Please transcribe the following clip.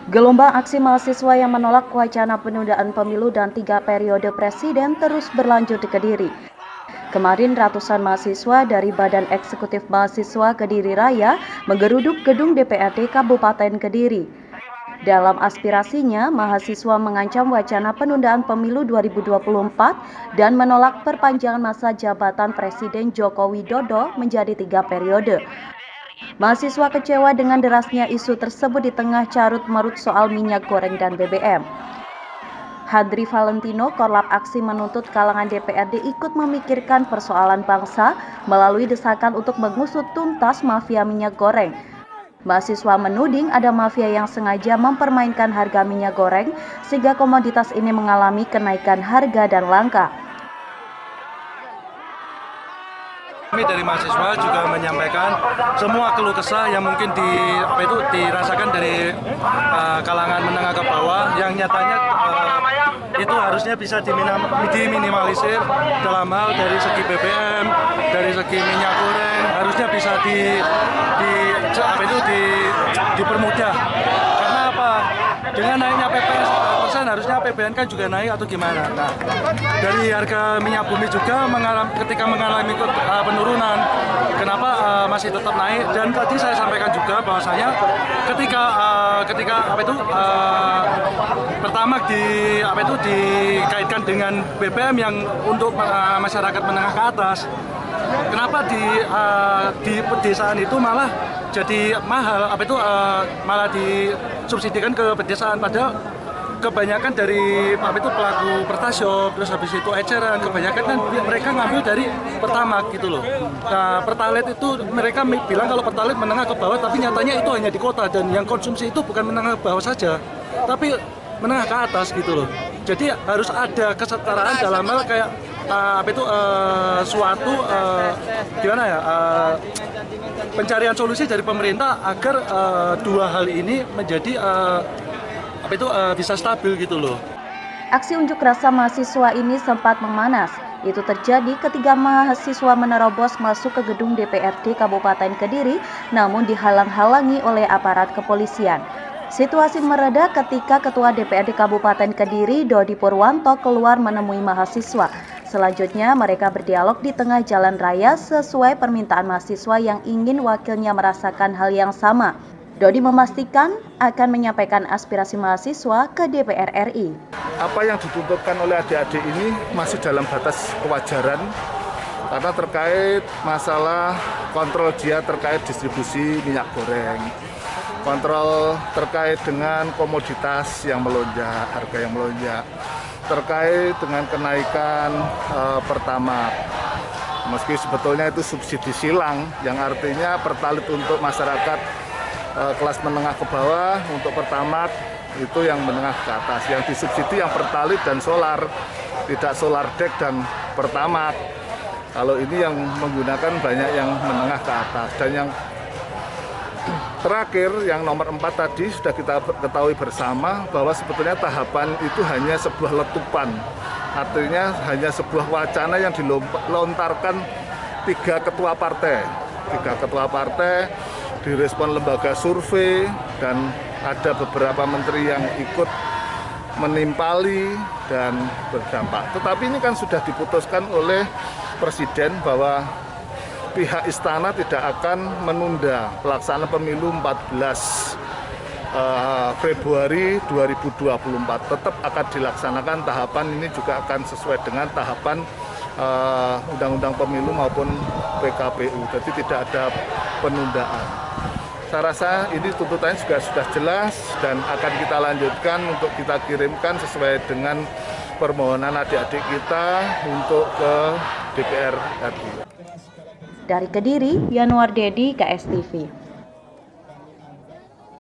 Gelombang aksi mahasiswa yang menolak wacana penundaan pemilu dan 3 periode presiden terus berlanjut di Kediri. Kemarin ratusan mahasiswa dari Badan Eksekutif Mahasiswa Kediri Raya menggeruduk gedung DPRD Kabupaten Kediri. Dalam aspirasinya, mahasiswa mengancam wacana penundaan pemilu 2024 dan menolak perpanjangan masa jabatan Presiden Joko Widodo menjadi 3 periode. Mahasiswa kecewa dengan derasnya isu tersebut di tengah carut-marut soal minyak goreng dan BBM. Hadri Valentino, Korlap Aksi, menuntut kalangan DPRD ikut memikirkan persoalan bangsa melalui desakan untuk mengusut tuntas mafia minyak goreng. Mahasiswa menuding ada mafia yang sengaja mempermainkan harga minyak goreng sehingga komoditas ini mengalami kenaikan harga dan langka. Kami dari mahasiswa juga menyampaikan semua keluh kesah yang mungkin dirasakan dari kalangan menengah ke bawah yang nyatanya itu harusnya bisa diminimalisir dalam hal dari segi BBM, dari segi minyak goreng harusnya bisa dipermudah. Karena apa? Dengan naiknya PPS harusnya APBN kan juga naik atau gimana. Nah, dari harga minyak bumi juga ketika mengalami penurunan, kenapa masih tetap naik? Dan tadi saya sampaikan juga bahwasanya ketika pertama dikaitkan dengan BBM yang untuk masyarakat menengah ke atas, kenapa di pedesaan itu malah jadi mahal, malah disubsidikan ke pedesaan, padahal kebanyakan dari pelaku Pertasop, terus habis itu eceran, kebanyakan kan mereka ngambil dari Pertamax gitu loh. Nah, Pertalite itu mereka bilang kalau Pertalite menengah ke bawah, tapi nyatanya itu hanya di kota dan yang konsumsi itu bukan menengah ke bawah saja, tapi menengah ke atas gitu loh. Jadi harus ada kesetaraan dalam hal kayak pencarian solusi dari pemerintah agar dua hal ini menjadi bisa stabil gitu loh. Aksi unjuk rasa mahasiswa ini sempat memanas. Itu terjadi ketika mahasiswa menerobos masuk ke gedung DPRD Kabupaten Kediri namun dihalang-halangi oleh aparat kepolisian. Situasi mereda ketika Ketua DPRD Kabupaten Kediri, Dodi Purwanto, keluar menemui mahasiswa. Selanjutnya mereka berdialog di tengah jalan raya sesuai permintaan mahasiswa yang ingin wakilnya merasakan hal yang sama. Dodi memastikan akan menyampaikan aspirasi mahasiswa ke DPR RI. Apa yang dituntutkan oleh adik-adik ini masih dalam batas kewajaran karena terkait masalah kontrol dia terkait distribusi minyak goreng, kontrol terkait dengan komoditas yang melonjak, harga yang melonjak, terkait dengan kenaikan Pertamax. Meski sebetulnya itu subsidi silang yang artinya Pertalite untuk masyarakat kelas menengah ke bawah, untuk Pertamax itu yang menengah ke atas, yang disubsidi yang Pertalite dan solar, tidak solar deck dan Pertamax. Kalau ini yang menggunakan banyak yang menengah ke atas. Dan yang terakhir, yang nomor 4 tadi sudah kita ketahui bersama bahwa sebetulnya tahapan itu hanya sebuah letupan, artinya hanya sebuah wacana yang dilontarkan 3 ketua partai. 3 ketua partai direspon lembaga survei dan ada beberapa menteri yang ikut menimpali dan berdampak. Tetapi ini kan sudah diputuskan oleh Presiden bahwa pihak istana tidak akan menunda pelaksanaan pemilu 14 Februari 2024. Tetap akan dilaksanakan, tahapan ini juga akan sesuai dengan tahapan Undang-Undang Pemilu maupun PKPU. Jadi tidak ada penundaan. Saya rasa ini tuntutannya juga sudah jelas dan akan kita lanjutkan untuk kita kirimkan sesuai dengan permohonan adik-adik kita untuk ke DPR RI. Dari Kediri, Yanuar Dedi, KSTV.